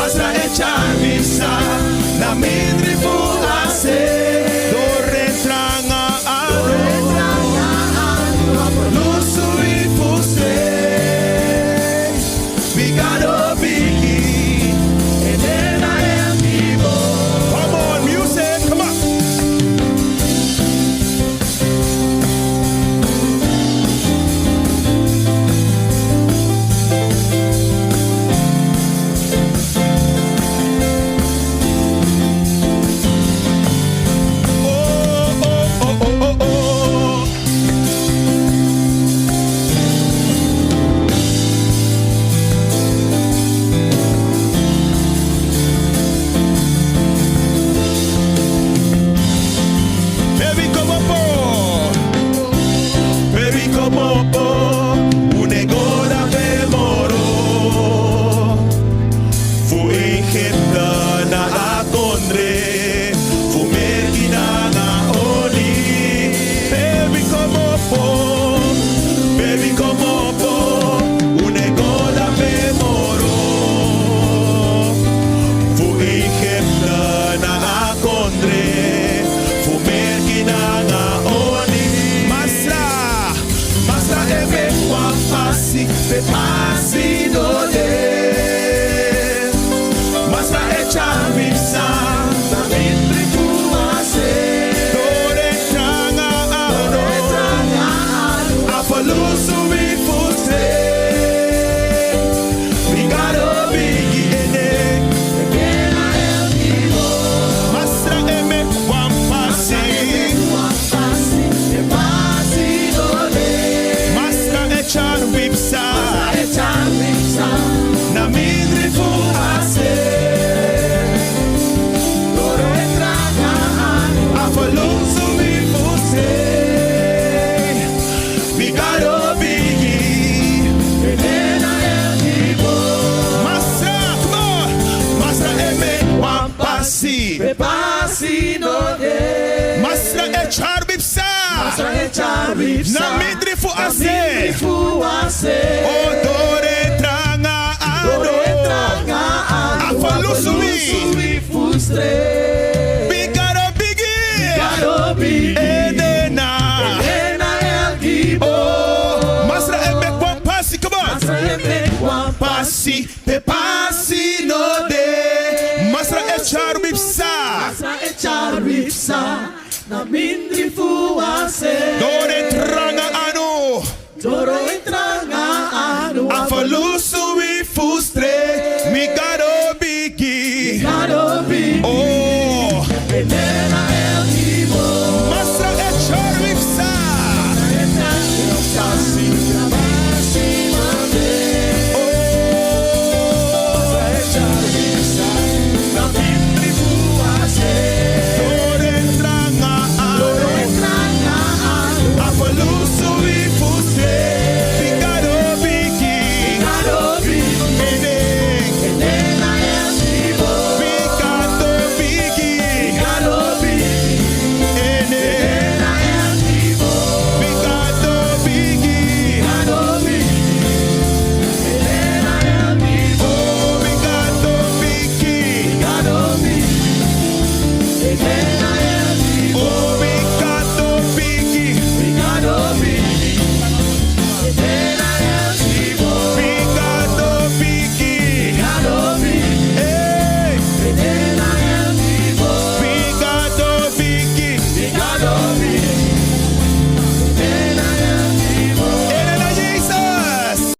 Masra echarvisa na midri fu ase. Dore tranga ano lusu ifuse. Bigado bigi enena el vivo. Come on, music, come on. Pe pasi do de Masra echarvisa na midri fu ase. Dore tranga ano afalusu ifuse. Bigado bigi ene enena el vivo. Masra eme wampasi pe pasi do de Masra echarvisa na midri fu ase. Dore tranga afalusu ifuse. Bigado bigi enena el vivo. Masra, come on. Masra eme wampasi pe pasi no de Masra echarvisa na midri fu ase. O dore tranga ano afalusu ifuse. Bigado bigi enena el vivo. Masra eme wampasi, come on. Pasi pe pasi no de Masra echarvisa na mindri fu ase. Dore tranga ano Doro